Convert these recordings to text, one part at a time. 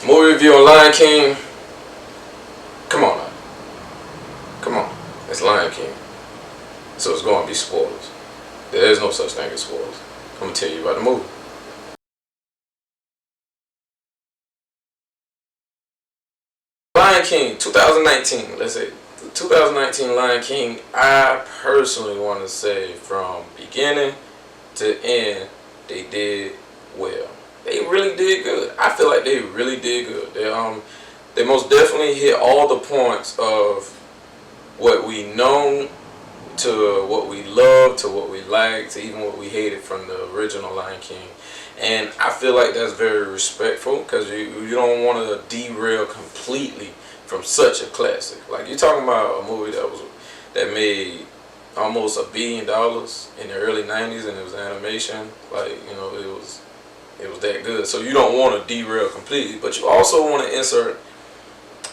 Movie review on Lion King. Come on now. Come on. It's Lion King. So it's going to be spoilers. There is no such thing as spoilers. I'm going to tell you about the movie. Lion King 2019. Let's say 2019 Lion King. I personally want to say from beginning to end, they did well. They really did good. I feel like they really did good. They most definitely hit all the points of what we know to what we love to what we like to even what we hated from the original Lion King. And I feel like that's very respectful because you don't want to derail completely from such a classic. Like you're talking about a movie that made almost $1 billion in the early '90s, and it was animation. Like it was that good. So you don't want to derail completely, but you also want to insert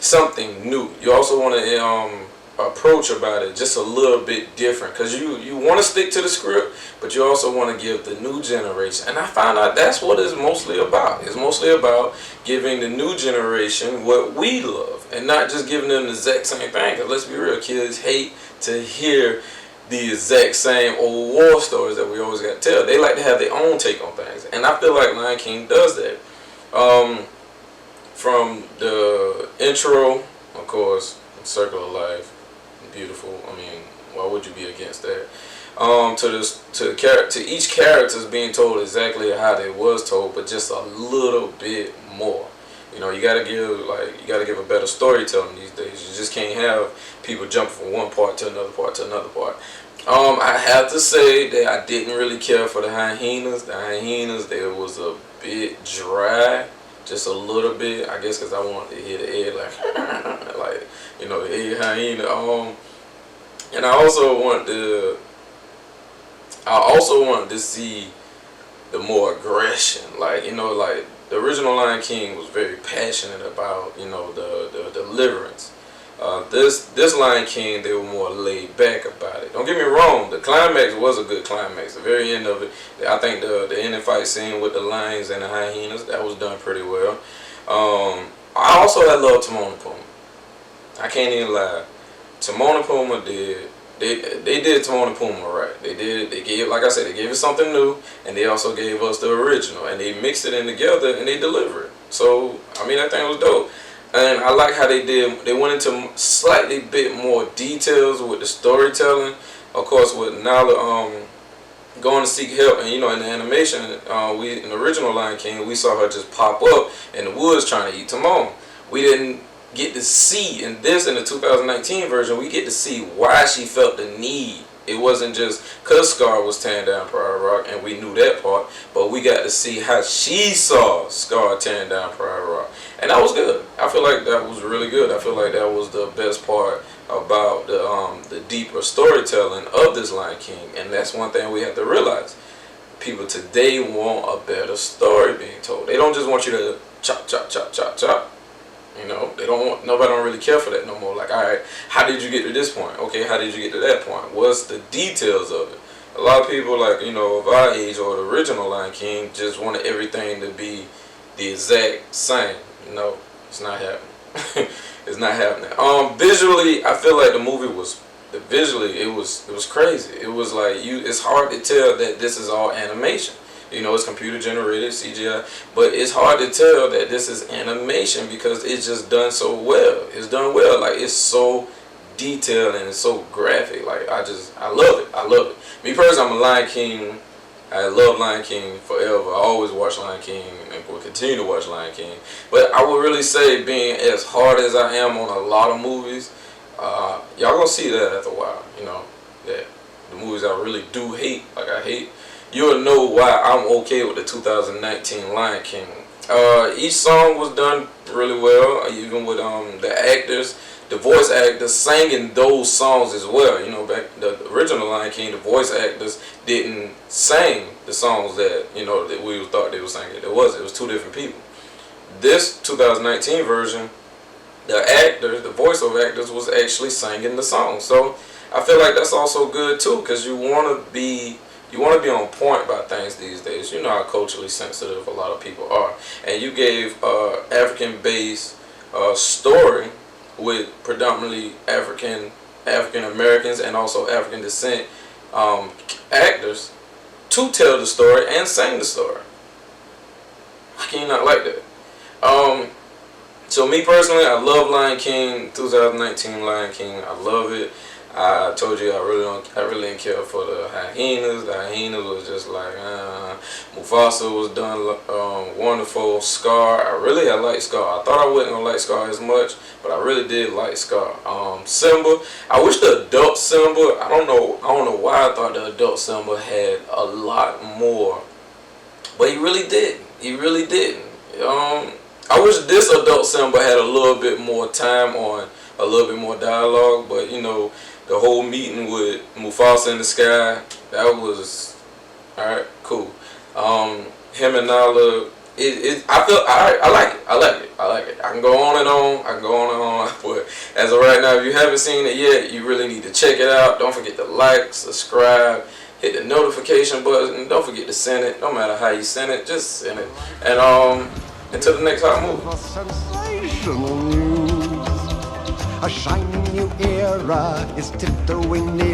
something new. You also want to approach about it just a little bit different because you want to stick to the script, but you also want to give the new generation. And I found out that's what it's mostly about. It's mostly about giving the new generation what we love and not just giving them the exact same thing. Because let's be real, kids hate to hear the exact same old war stories that we always got to tell. They like to have their own take on things, and I feel like Lion King does that. From the intro, of course, Circle of Life, beautiful. I mean, why would you be against that? To each character's being told exactly how they was told, but just a little bit more. You gotta give a better storytelling these days. You just can't have people jumping from one part to another part to another part. I have to say that I didn't really care for the hyenas. The hyenas, they was a bit dry, just a little bit. I guess because I wanted to hear the egg like the egg hyena. And I also wanted to see the more aggression. Like the original Lion King was very passionate about the deliverance. This Lion King, they were more laid back about it. Don't get me wrong, the climax was a good climax. The very end of it, I think the ending fight scene with the lions and the hyenas, that was done pretty well. I also had love Timon and Pumbaa. I can't even lie. Timon and Pumbaa they did Timon and Pumbaa right. They gave, like I said, they gave us something new, and they also gave us the original, and they mixed it in together and they delivered. So I mean, that thing was dope. And I like how they went into slightly bit more details with the storytelling. Of course, with Nala going to seek help, and in the animation, in the original Lion King, we saw her just pop up in the woods trying to eat Timon. We didn't get to see in the 2019 version, we get to see why she felt the need. It wasn't just because Scar was tearing down Pride Rock, and we knew that part, but we got to see how she saw Scar tearing down Pride Rock. And that was good. I feel like that was really good. I feel like that was the best part about the deeper storytelling of this Lion King. And that's one thing we have to realize. People today want a better story being told. They don't just want you to chop, chop, chop, chop, chop. Nobody don't really care for that no more. Like, all right, how did you get to this point? Okay, how did you get to that point? What's the details of it? A lot of people, like, of our age or the original Lion King, just wanted everything to be the exact same. No, it's not happening. It's not happening. Visually, I feel like the movie was it was crazy. It was like it's hard to tell that this is all animation. It's computer generated CGI, but it's hard to tell that this is animation because it's just done so well. It's done well. Like, it's so detailed and it's so graphic. Like, I love it. I love it. Me personally, I'm a Lion King. I love Lion King forever. I always watch Lion King and will continue to watch Lion King. But I would really say, being as hard as I am on a lot of movies, y'all gonna see that after a while. That the movies I really do hate, like I hate, you'll know why I'm okay with the 2019 Lion King. Each song was done really well, even with the actors. The voice actors singing those songs as well. Back the original Lion King, the voice actors didn't sing the songs that that we thought they were singing. It was two different people. This 2019 version, the actors, the voiceover actors, was actually singing the song. So I feel like that's also good too, because you want to be You want to be on point about things these days. You know how culturally sensitive a lot of people are. And you gave African-based story with predominantly African Americans and also African descent actors to tell the story and sing the story. How can you not like that? So me personally, I love Lion King, 2019 Lion King. I love it. I told you I really didn't care for the hyenas. The hyenas was just like, Mufasa was done wonderful. Scar, I like Scar. I thought I wasn't gonna like Scar as much, but I really did like Scar. Simba, I wish the adult Simba. I don't know why I thought the adult Simba had a lot more, but he really didn't. He really didn't. I wish this adult Simba had a little bit more time on a little bit more dialogue, but you know, the whole meeting with Mufasa in the sky, that was alright, cool. Him and Nala, I like it. I can go on and on, but as of right now, if you haven't seen it yet, you really need to check it out. Don't forget to like, subscribe, hit the notification button. Don't forget to send it. No matter how you send it, just send it. And until the next hot movie. Sensational news. A shiny new era is tiptoeing near.